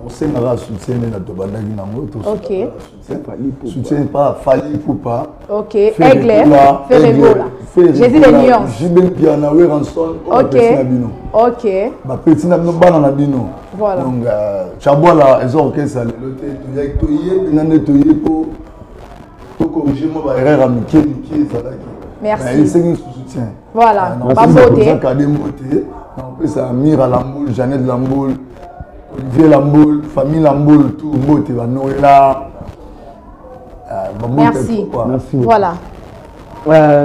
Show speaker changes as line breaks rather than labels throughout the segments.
C'est un soutien de notre bande.
Ok.
Soutien pas Fali Poupa.
Ok. Aigle. Ferregola. Jésus les nuances.
Jibel Piana Ranson.
Ok. Ok.
Ma petite n'a pas dans la bino.
Voilà.
Donc, Chabola, ils ont orchestre. Il y a tout pour corriger mon erreur à Mickey.
Merci.
C'est un soutien.
Voilà.
Pas beauté. On peut ça Mira Lamboul, Jeannette Lamboul, Olivier Lamboul, famille Lamboul, tout beauté va Noëlla.
Merci.
Merci.
Voilà.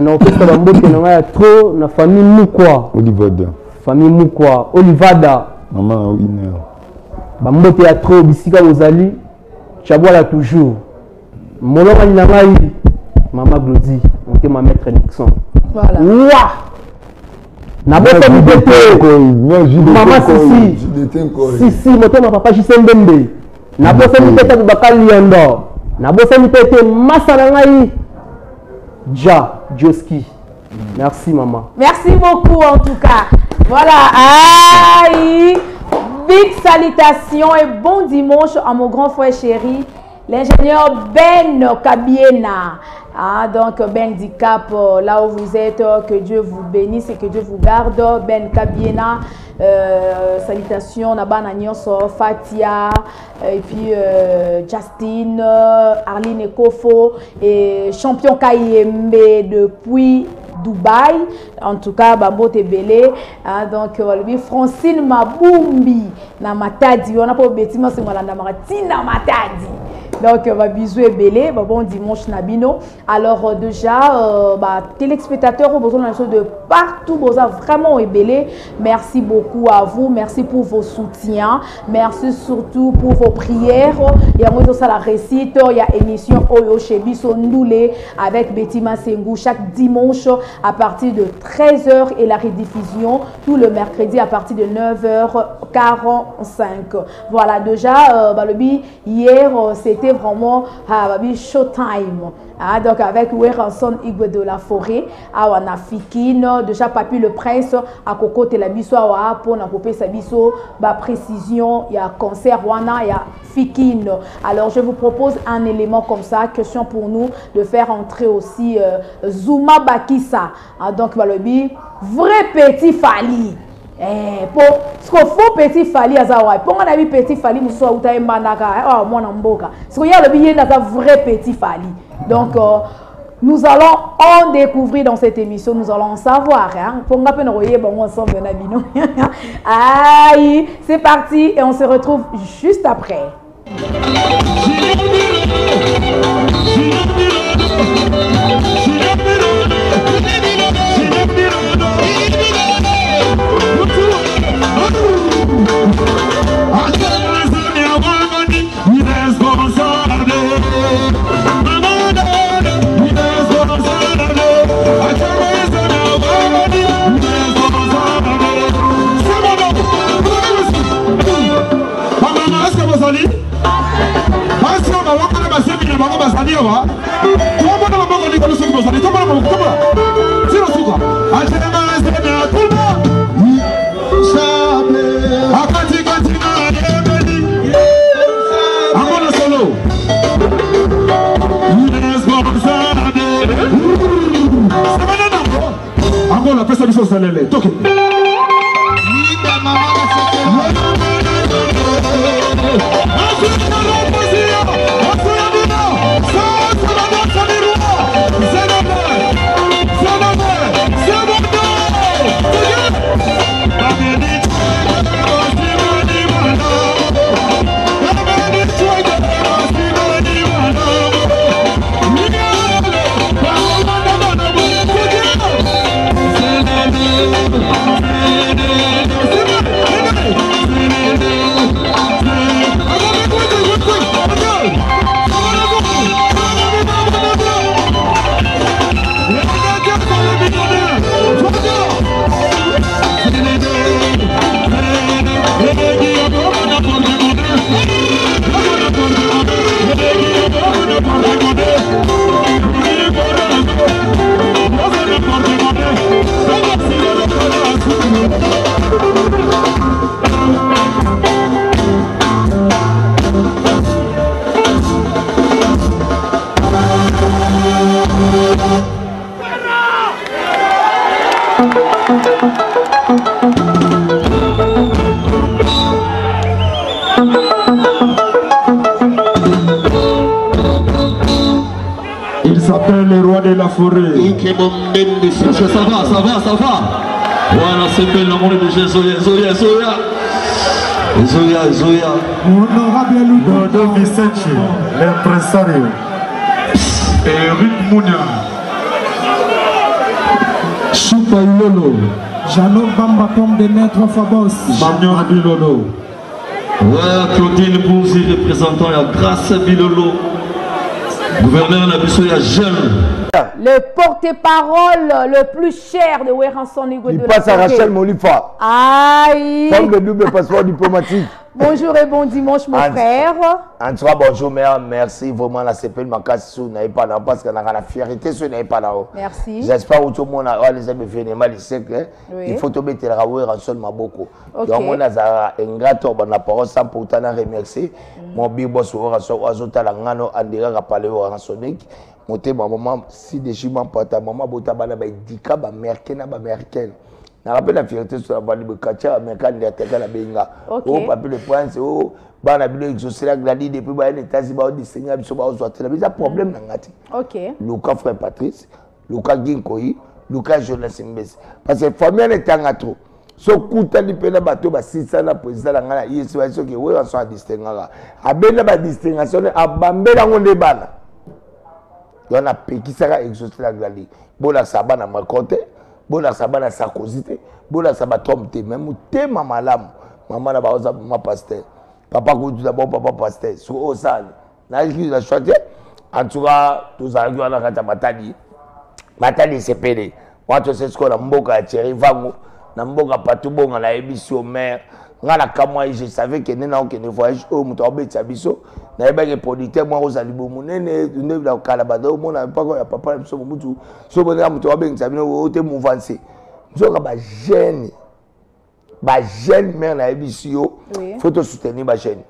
Non, parce que Lamboul on a trop la famille Moukwa.
Olivada.
Famille Moukwa, Olivada.
Maman Winner.
Bambote a trop bisika Ozali. Chabola toujours. Moloma Nyangai. Maman Glody, on te ma maître Nixon.
Voilà.
Ouah! Nabote maman si moto ma papa Jisembembe. Nabote mitete Bubakali Yondo. Nabote mitete Masanangai. Joski. Merci maman.
Merci beaucoup en tout cas. Voilà. Aïe. Big salutations et bon dimanche à mon grand frère chéri, l'ingénieur Ben Kabiena. Ah, donc Ben Dicap, là où vous êtes, que Dieu vous bénisse et que Dieu vous garde. Ben Kabiena, salutations Nabana Nyonso, Fatia, et puis Justine, Arline Ekofo et champion Kayembe depuis Dubaï. En tout cas, Babo Tebele. Donc, Francine Maboumbi, na Matadi. On a pas bêtiment, c'est moi la Tina Matadi. Donc, bisous et belé, bon dimanche Nabino. Alors, déjà, téléspectateurs ont besoin de partout, vraiment belé. Merci beaucoup à vous, merci pour vos soutiens, merci surtout pour vos prières. Il y a la récite, il y a émission Oyo Chebiso Ndoulé avec Betty Massengou chaque dimanche à partir de 13h et la rediffusion tout le mercredi à partir de 9h45. Voilà, déjà, hier, c'était vraiment showtime. Donc avec Weranson Igwe de la Forêt, on a Fikine, déjà Papi le Prince, à Coco Telabiso, pour na popé Sabiso, précision, il y a concert, il y a Fikine. Alors je vous propose un élément comme ça, question pour nous, de faire entrer aussi Zuma Bakissa. Donc vrai petit Fali. Pour ce qu'il faut petit Fali azawa pour on a vu petit Fali muso uta embanaka mwana mboka ce qu'il y a le billet d'un vrai petit Fali. Donc nous allons en découvrir dans cette émission, nous allons en savoir pour on peut nous bon ensemble na bino. Aïe, c'est parti et on se retrouve juste après.
La pesa biso salele toke Il s'appelle le roi de la forêt. Ça va. Voilà, c'est belle le monde de Zoya. Honorable Dodo Vicente, l'impresario. Eric Mounia. Choupa Ilolo.
Jano Bamba comme de maître Fabos.
Magnon Bilolo. Ouais, Claudine Bouzi, représentant la Grâce Bilolo. Gouverneur Nabisoya jeune.
Le porte-parole le plus cher de Weranson Nigo.
Il passe à Rachel Molifa.
Aïe.
Comme le double passeport diplomatique.
Bonjour et bon dimanche, mon frère.
En tout cas, bonjour, mère. Merci vraiment. La CPL m'a cassé sur pas là parce qu'on a la fierté sur n'est pas là.
Merci.
J'espère que tout le monde a les amis événements, il faut te mettre la rouée en sol Maboko. Donc, on a un gâteau, on a parole sans pourtant remercier. Mon big boss, on a ajouté la ngano, on dirait à parler au Ransonic. Mon maman, si des chimans portent à maman, Botabana, Dika, américaine. Je me rappelle la fierté sur la vallée de Katia, américaine, de la Benga. Oh, papi le prince, oh, ban abilo exaucer la gladie depuis les États-Unis, des seigneurs, ils sont sortis. Il y a un problème dans Ngati.
Ok.
Lucas frère Patrice, Lucas Ginkoyi, Lucas Jonas Mbesi. Parce que la famille est en trop. So kuta di pena bato ba sisa na président la ngana yesu ba so ke we ranso a distinguer. Abena ba distinction abambela ngonde bana. Yona pekisaka exaucer la gladie. Bola sabana makote. Bola sabana sakozite, bola sabatomte même tema malamu maman na baoza ma pasteur papa ko tout d'abord papa pasteur so osali na église la choisir en tout cas tous argue na kata matali sepele wato c'est ce qu'on a mboka Thierry Vango na mboka patu bonga na ebisi au maire ngana kamwa je savais que nena que ne voyage au muto obetsa biso na eba ke producteur moi ozali bomunene ne la kala bado mona pas ko ya papa biso mutu so bona muto obengisa bino o te mouvancer nzoka ba jeune mère na ebisi yo faut te soutenir ba jeune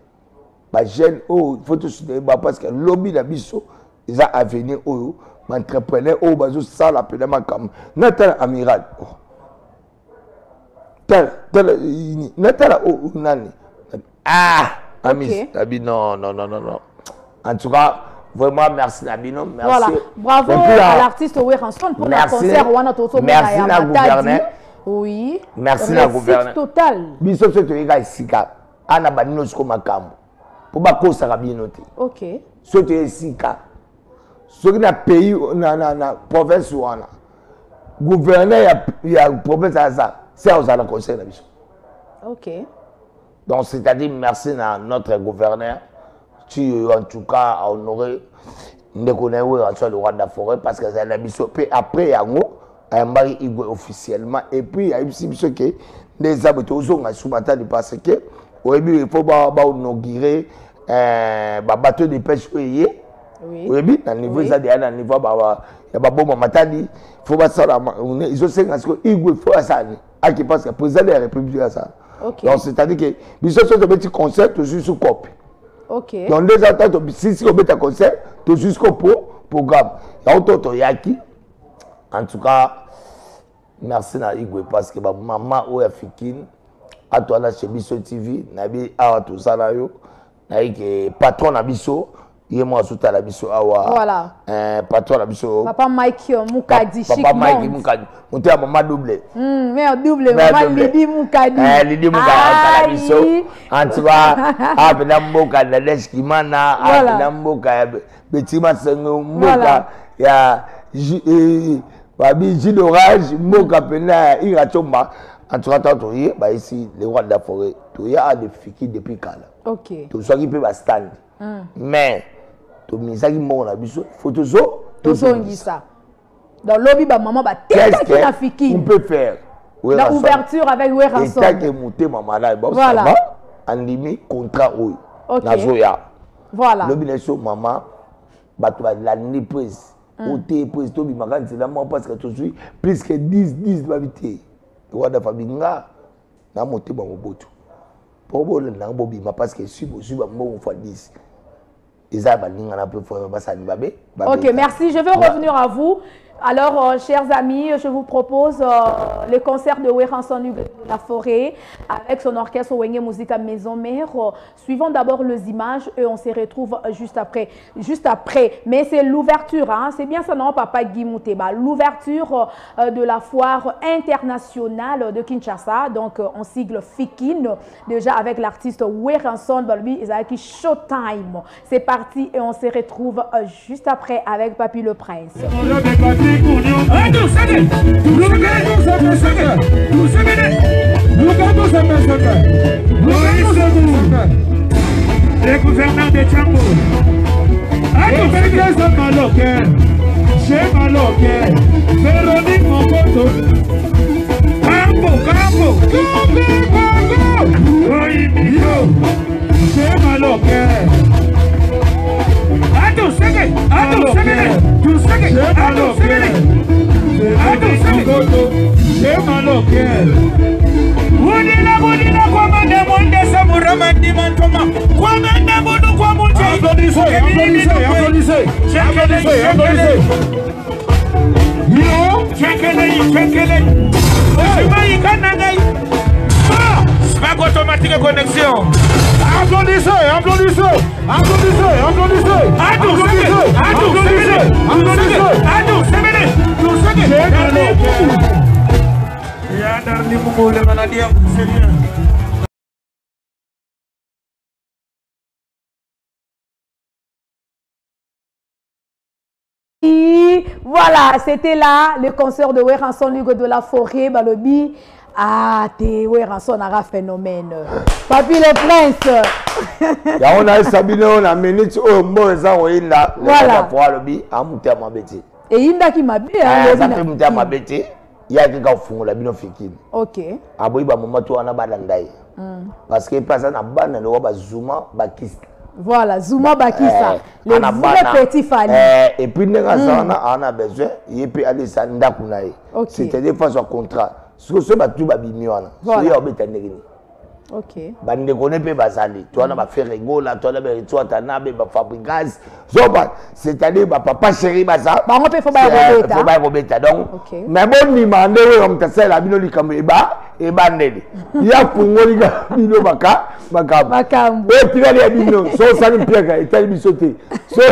faut te soutenir parce que lobby na biso ils a avenir oyo entrepreneur o bazo sala pena makam nata amiral Amis, Nabi, non. En tout cas, vraiment, merci Nabino. Merci.
Voilà, bravo à l'artiste Weranson pour le concert.
Merci la gouverneur.
Oui.
Merci la gouverneur.
Total.
Biso se te ega sika. Ana banino sko makambo. Pour ba ko saka bien noté.
OK.
Se te sika. Ce qui na pays na province wana. Gouverneur ya province ça. C'est aux la conseil la biso.
OK.
Donc c'est-à-dire merci à notre gouverneur qui en tout cas a honoré ne connaît où le roi de la forêt parce que c'est la biso après yango a mari igwe officiellement et puis il y a aussi biso que les habitants ont soumatani parce que au début il faut ba inaugurer bateau de pêche oui oui à niveau ça à niveau ya ba bomba matadi faut ba ça ils ont 5 ans igwe faut ça qui parce que le président de la République a ça.
Okay.
Donc c'est-à-dire que nous sommes un petit concert jusqu'au cop.
OK.
Donc les attentes si on met un concert jusqu'au programme. Il y a autant yaki. En tout cas, merci na Igwe parce que maman ou africaine à toi là chez Bisso TV, nabi a tout ça là yo. Na patron na Bisso et moi sous la biso awa
voilà
patron la biso
papa Mike Mukadi chic
papa Mike Mukadi monter à maman double
mais double maman Lidi Mukadi
Lidi Mukadi la biso en tout cas a bena mboka na deski mana a bena mboka betima sengo mboka ya babi d'orage mboka pena iratomba en tout cas tant yi ba ici les rois de la forêt to ya des fiki depuis kala
OK
to so qui peut ba stand mais to misaki mo na biso photo zo
to ngisa dans lobby ba maman ba tête qui na fiki
on peut faire
la ouverture avec Weranson
et que monter maman là bon ça va andimi contrat oyo na zoya
voilà
lobby na so maman ba to ba la ni prise oté prise to bi makani c'est là moi parce que to suis plus que 10 ba vité roi de famille nga na monter ba moboto pour bon na bobi ma parce que si ba mo fois 10. Ok,
merci. Je vais revenir à vous. Alors, chers amis, je vous propose le concert de Weranson de la Forêt avec son orchestre Wenge Musica Maison Mère. Suivons d'abord les images et on se retrouve juste après. Mais c'est l'ouverture, hein? C'est bien ça, non, Papa Guy Mouteba. L'ouverture de la foire internationale de Kinshasa. Donc, on sigle FIKIN, déjà avec l'artiste Weranson, lui, ils ont Showtime. C'est parti et on se retrouve juste après avec Papy le Prince.
Le gouverneur de Tchango. Chez Maloké, Véronique Mokoto. Campo. Oui, Mio. Chez Maloké. Automatique connexion. Applaudissez.
Voilà, c'était là le concert de Weranson Lugo de la Forêt, Balobi. Ah, t'es Weranson a phénomène. Papy le Prince.
On a Sabine, on a minute au Moza ou Inda.
Voilà.
Et
Inda qui m'a bien.
Ça fait monter à ma bête. Il y a quelqu'un qui font la bino fikin.
Ok.
Aboui ba moment tu en a balandai. Parce que pas ça na ban na roba Zuma Bakis.
Voilà, Zuma Bakisa. Le vrai petit Fali.
Et puis nous on a besoin, il peut aller sanda kunaï. C'est-à-dire face au contrat. Ce que ce batu babimiona.
Voilà.
Ok. Bande connaît pas basali. Tu en as fait rigola, tu en as fait toi t'en as ba fabricage. C'est-à-dire ba papa chéri basa.
Ba on peut faut ba
robeta. Donc mais bon ni mandé on t'a fait la bino likambo et bandeli. Il y a kungoli ga bino baka. Et puis il y a bino so sali piega et tel bisoté. So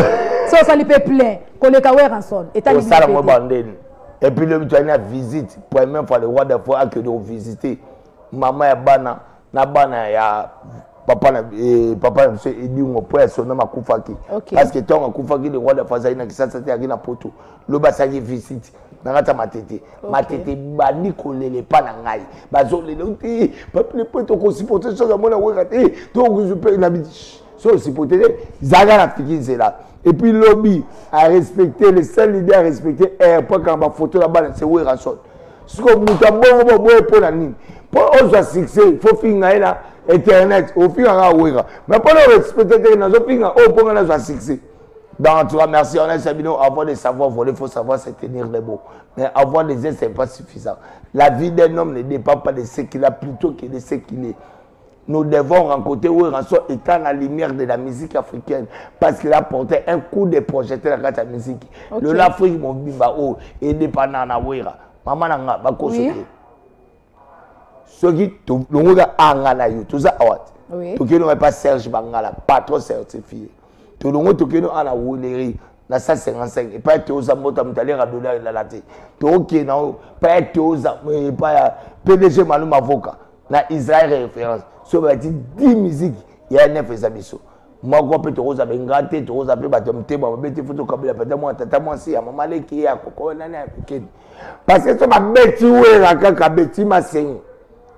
sali pe plein. Koleka Weranson et tel
bisoté. Et puis le tu as visite pour même fois le roi de fois que de visiter maman et bana. Na bana ya papa monsieur Edi ngo pour son nom akufaki parce que ton akufaki le roi de Faza ina kisasa te akina poto lo basaki visite na ngata matete bani kolele pa na ngai bazo le lonti papa le poto ko supporter ça mona weka te to ko super na bi so supporter zaga na fiki là et puis lobby a respecter les seuls leaders à respecter pas quand ba photo la bana c'est Weranson ce que mutambo bo pour la nini. Pour avoir succès, il faut finir là Internet, au finir à Ouira. Mais pour le respecter, il faut finir pour avoir succès. Dans tout cas, merci, on a Sabino, avoir des savoirs volés, il faut savoir se tenir les mots. Mais avoir des aides, ce n'est pas suffisant. La vie d'un homme ne dépend pas de ce qu'il a plutôt que de ce qu'il est. Nous devons rencontrer Weranson étant la lumière de la musique africaine parce qu'il a porté un coup de projecteur à la musique. Le l'Afrique, mon bimba, est dépendant de Ouira. Maman n'a pas consulté. Ceux qui ont tout ça, tout qui n'ont pas Serge Bangala, pas trop certifié. Tout le monde qui ont la Wouleri, na 155, et pas être aux amours, tu as l'air à donner la latte. Tout qui n'ont pas être aux amours, pas PDG Maloum avocat, na Israël référence. Sur 10 musiques, il y a 9 abisso. Moi, je peux te rose avec gâté, te rose avec batomte, moi, je peux te faire des moi, tata moi, si, à maman, qui est à Coco, parce que ça m'a bêti, ouais, la caca bêti, ma seigne.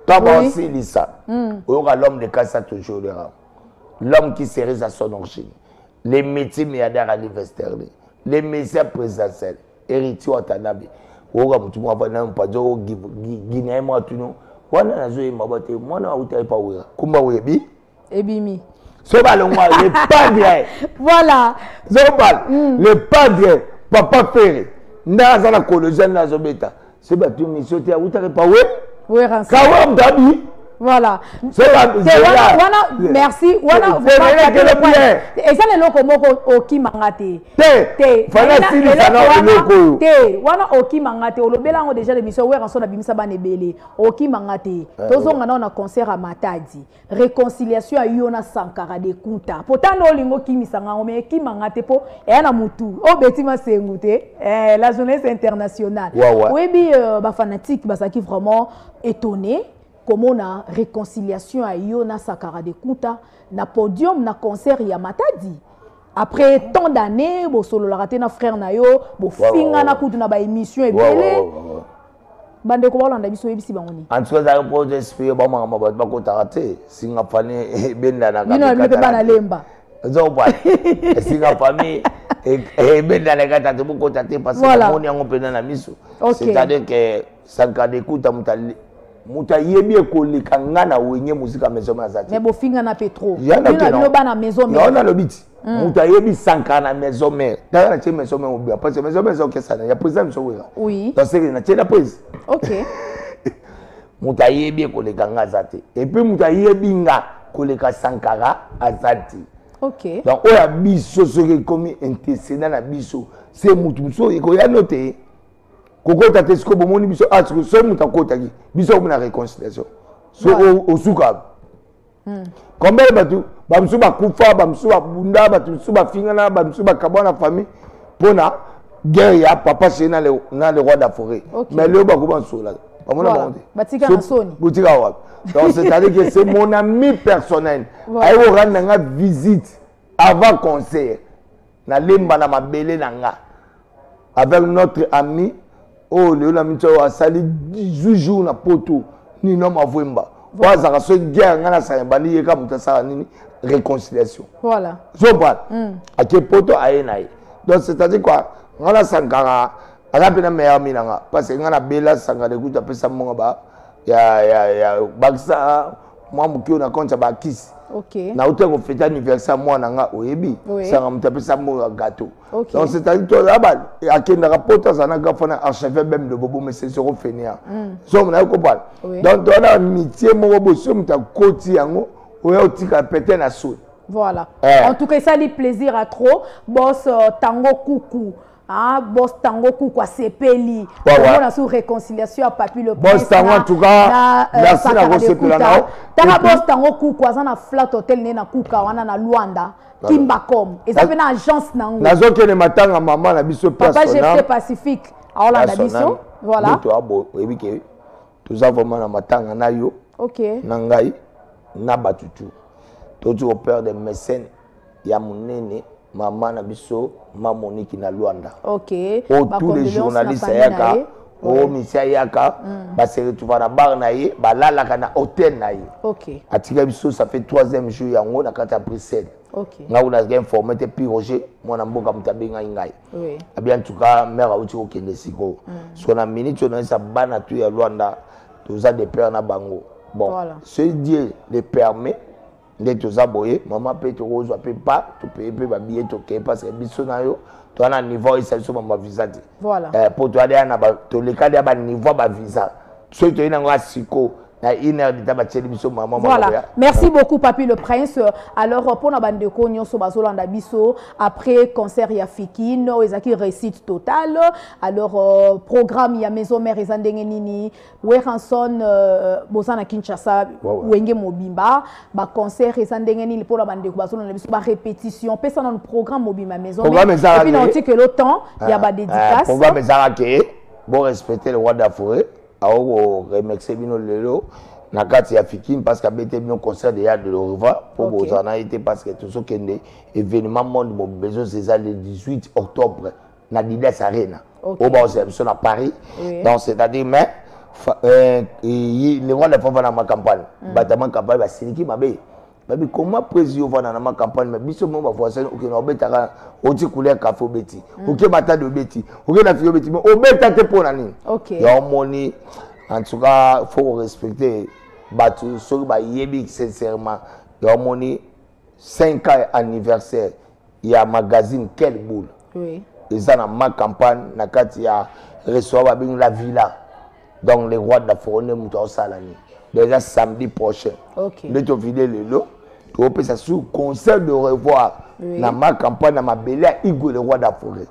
Toi aussi, Lisa, l'homme de Kassa toujours l'homme qui serait à son origine, les métiers milliardaires à l'université, les métiers présidentiels, héritiers Watanabe, on a tout le monde n'a pas de Guinée, moi tout nous, on a joué ma boîte, moi n'a pas oué, comment oué
Ebimi.
Ce ballon, le padre.
Voilà.
Le padre, papa Ferré, n'a pas la colosine, n'a pas ce bateau, mais sauté à où t'as pas oué. Kawam Dabi,
Voilà. Merci. Et ça, les locaux au qui mangate. Wana au qui mangate. Au lobela on déjà l'émission où on s'en a bimisa banebele. Au qui mangate. Tous on a un concert à Matadi. Réconciliation à Yona Sankara de Kunta. Pourtant no lingo qui misanga on mais qui mangate po et na mutu. Oh betima c'est ngouté. La jeunesse internationale. Oui bi ba fanatique ba ça qui vraiment étonné. Comment on a réconciliation à Yona Sakara de Kunta na podium na concert ya Matadi. Après tant d'années, bo solo la raté na frère na yo, bo finga na kutu na ba émission et belé. Bande ko wala ndabiso yebisi bangoni.
En tout cas, ça pose esprit ba mama ba ko taraté, singa fani benda na ka.
Mino mi pe bana lemba.
Zo ba. Singa famille et benda na ka tante bo ko taté parce que moni yango pena na miso. C'est-à-dire que Sakara de Kunta muta yebi ekoleka ngana wenye muzika maison mazati.
Mais bo finga na petro. Bino bana maison mère.
Non na lobiti. Muta yebi Sankara na maison mère. Dans la maison mère obia parce que maison mère que ça ya président so wera.
Oui.
Dans ce na tena prise.
OK.
Muta yebi ekoleka ngazati. Et puis muta yebi nga koleka Sankara azati.
OK.
Donc oya biso soki komi intercédant na biso, c'est mutu so ikoya noter. Koko tate siko bomoni biso atiko so muta kotaki biso na réconciliation so au suka combien batu bamsu ba kufa bamsu ba bunda batu su ba fingana bamsu ba kabona famille pona guerre ya papa chez na le roi de la forêt mais le ba ko ban so là pas mon monde
batika na soni
butika wa donc c'est à dire que c'est mon ami personnel ay wo rendre nga visite avant concert na lemba na mabele nanga avec notre ami. Oh, le la mito a sali 18 jours na poto ni no mavwemba. Waza ka so guerre ngana sa bani yeka mutasa nini réconciliation. Voilà. So ba. A ke poto ayenaye. Donc c'est-à-dire quoi? Ngana Sankara ala pena meilleur minanga parce que ngana bela Sankara de Kunta pesa monga ba ya baksa moi mukio na konta ba kiss.
OK.
Na utengo fête anniversaire moi nanga oyebi ça ngam tapesa mo gâteau. Donc c'est-à-dire toi là-bas akenda rapporta ça na gafana archevêque même de bobo mais c'est sur fenia. So on a compris. Donc toi la amitié mo bobo so mta koti yango oya otika péter na so.
Voilà. En tout cas ça lui plaisir à trop boss tango coucou. Ah, boss tango quoi sepeli. On a sous réconciliation à Papi le
Boss tango en tout cas. Merci na sepela nao.
Tanga boss tango quoi ça na flat hotel ne na kuka wana na Luanda. Kimbacom. Et ça fait une agence nango.
Nazo ke ne matanga maman na biso
personnel. Papa GP Pacifique. Alors la biso. Voilà.
Toi bo ebike. Tout ça vraiment na matanga na yo.
OK.
Nangai na batutu. Tout au père de mécènes ya munene. Maman na biso Monique na Luanda.
OK.
Tous les journalistes yaka, misia yaka, ba se retrouver na bar na ye, ba lala kana hôtel na ye.
OK.
Atika biso ça fait 3e jour yango na kata Bruxelles.
OK.
Nga una ga informer te pi Roger, mona mboka mtabinga ngai.
Oui.
Abi en tout cas mère auti ko kende siko. So na minute on sa bana tu ya Luanda, toza de père na bango. Bon, voilà. Ce Dieu le permet. Dès que tu as boyé, maman peut te rose, peut pas, tu peux pas billet toquer parce que biso na yo, tu as un niveau et ça sur ma visa.
Voilà.
Pour toi aller na ba, tu le cas de ba niveau ba visa. Tu es na siko.
Voilà. Merci beaucoup, Papi le Prince. Alors, pour la bande de Cognon, après concert, il y a Fikine, il y a récite total. Alors, programme, il y a Maison Mère et Zandengenini, Weranson, Bosana Kinshasa, Wenge Mobimba, concert et Zandengenini pour la bande de Cognon, répétition, personne dans le programme Mobimba Maison Mère. Et puis, on dit que le temps, il y a des dédicaces.
Programme bon respecter le roi de la forêt. Alors, remercier bino lelo na kati ya Fikine parce qu'à bete bino concert de Yad de Lorva pour vous en a été parce que tout ce qui est événement monde mon besoin c'est ça le 18 octobre na Didas Arena au bas c'est à Paris donc c'est-à-dire mais les rois de la forêt dans ma campagne bâtiment campagne va siliki mabe babi comment président va dans ma campagne mais biso mo ba voisin OK na obetaka oti couleur café beti OK bata de beti OK na fio beti mais obeta te pour nani
OK
ya moni en tout cas faut respecter batu so ba yebi sincèrement ya moni 5 ans anniversaire ya magazine Quelle Boule
oui
ils dans ma campagne na kati ya restaurant babing la villa donc les rois de la forêt muto salani déjà samedi prochain.
Ok.
Nous avons vidé le lot. Tu peux ça sous concert de revoir. Dans ma campagne, dans ma belle, Igor le roi de la forêt.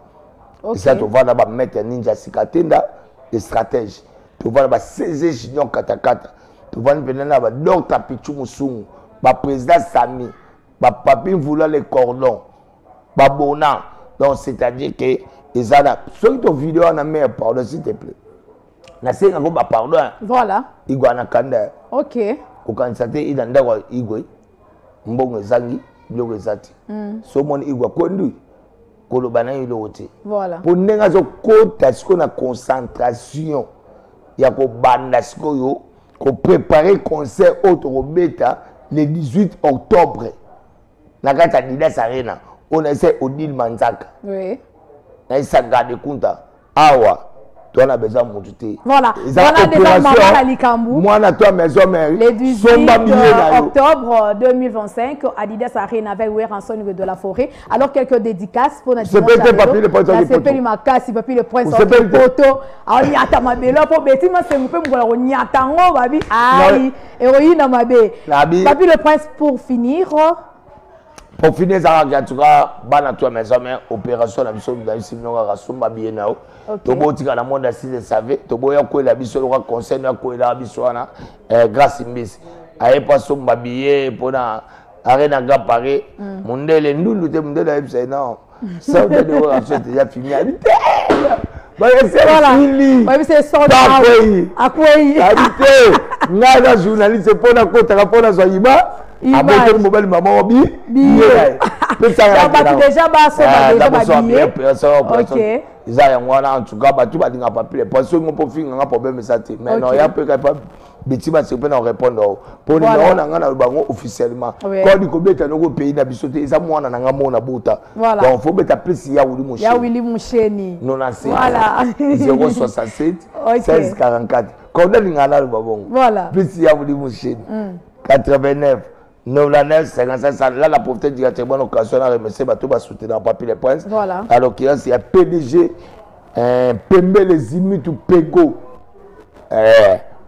Et ça, tu vas d'abord mettre Ninja Sikatenda, les stratèges. Tu vas d'abord 16 juniors Katakata. Tu vas venir là-bas, Dr. Pichou Moussou, le président Sami, le papi voulant les cordons, le Bona. Donc, c'est-à-dire que, ils ont ceux qui ont vidéo en amérique, pardon, s'il te plaît. Na c'est un pardon.
Voilà.
Igor Anakanda.
Ok.
Au Kansate, il y a un Igor. Mbongo Zangi, Blogo Zati. So, mon Igor conduit. Kolobana il est
voilà.
Pour nous avons concentration. Il y a qu'on préparer concert autre bêta le 18 octobre. Na kata Didas Arena. On essaie Odile Manzaka.
Oui.
Na isa garde compta. Awa. Toi on a besoin de monter.
Voilà. Voilà déjà maman à Likambu.
Moi na toi maison mère.
Le 18 octobre 2025 Adidas Arena avec Weranson de la Forêt. Alors quelques dédicaces pour notre
dimanche. C'est papier le prince.
C'est pas ma casse, papier le prince en photo. Ah ni ata mabelo pour bêtiment c'est peu pour ni atango babi. Aïe, héroïne mabe. Papier le prince pour finir.
Pour finir, ça va tu vas bana toi maison mère opération la mission dans ici nous rassemble bien nao. Tobo tika na monde assis de savé, tobo ya ko la biso le conseil na ko la biso na grâce mbisi. Aye pas son babillé pour na arena ga paré. Mondele ndulu te mondele ebse non. Ça de de déjà fini. Bah c'est fini.
Bah c'est son akwei.
Habité. Ngana journaliste pour na kota pour na zoyiba. Avec le mobile maman obi.
Déjà
ok. Ils ont en tout cas tu vas dire papier parce que mon profil n'a problème ça mais non il y a peu capable bêtise c'est pas répondre pour nous on a ngana bango officiellement quand du kobeta no pays na bisoté ça moi na ngamo na bota donc faut beta plus ya Willy Moucheni
ya Willy Moucheni
non c'est
voilà
067 16 44 quand on ngana babongo
voilà
plus ya Willy Moucheni 89 99 55 là la pauvreté directement occasion à remercier bateau va soutenir en papier les princes
voilà
alors qu'il y a PDG Pembe les imitu Pego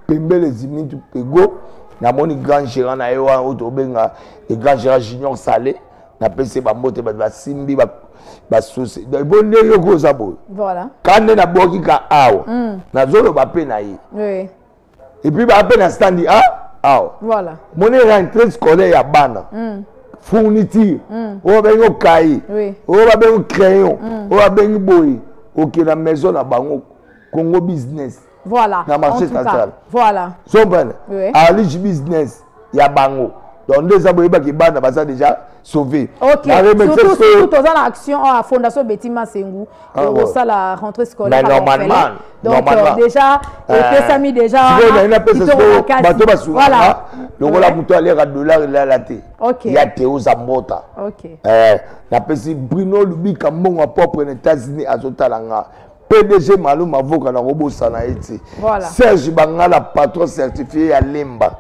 Pembe les imitu Pego na moni grand gérant na ewa otobenga et grand gérant junior salé na pc ba mbote ba simbi ba souci de bonne yo ko zabo
voilà
quand na boki ka awo na zolo ba pe na yi
oui
et puis ba pe na standi
voilà
mon rentrée scolaire ya bana fourniture o bengo kai o ba bengo crayon o ba bengo boy OK la maison na bango Congo business
voilà
na marché central
voilà
so ben Ali business ya bango donc les aboyés ba ki bana ba ça déjà sauvé
OK surtout dans l'action à fondation Betima Sengu pour ça la rentrée scolaire
normalement
donc déjà et Sami déjà
voilà donc la muto aller à dollar là la té il y a Théo Zambota
OK
la pesi Bruno Lubika mbongo propre aux États-Unis azotalanga PDG Malum avocat na robot sana été Serge Bangala patron certifié à Lemba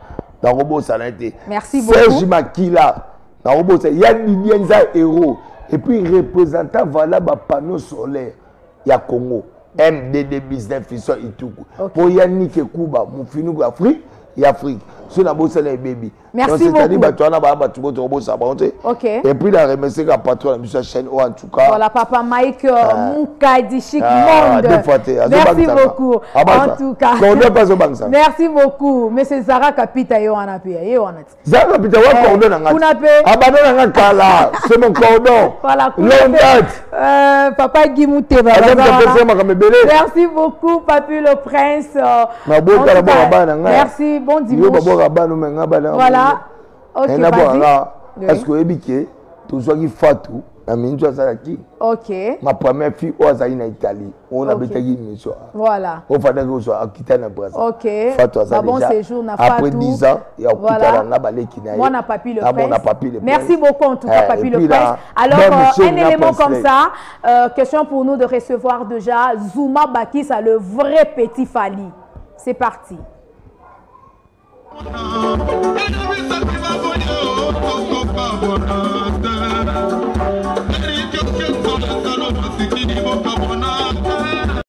na robot sana été
merci beaucoup
Serge Makila na robot il y a Libienza héros et puis représentant voilà ba panneau solaire ya Congo MDD business fiso ituku pour Yannick Kuba mufinu Afrique et Afrique sur la bosse les baby
merci beaucoup
c'est-à-dire bah tu as ba tu bosse
OK
et puis la remercier la patron de la chaîne en tout cas
voilà papa Mike Mukadi Chic Monde merci beaucoup en tout cas merci beaucoup monsieur Zara Kapita yo wana pia yo wana
Zara Kapita wa cordon na ngati abandon na kala c'est mon cordon
voilà papa Gimute merci beaucoup papi le prince merci bon dimanche voilà OK
est-ce que ebike toujours qui fatou na minjo salaki
OK
ma première fille au Zaïre en Italie on a betagi mission
voilà
on fallait que soit acquitté na Brésil
OK
fatou ça
bon séjour na fatou
après 10 ans il y a
voilà
na baleki na
moi na papi le prince merci beaucoup en tout cas papi le prince alors un élément comme ça question pour nous de recevoir déjà Zuma Bakisa le vrai petit Fali c'est parti.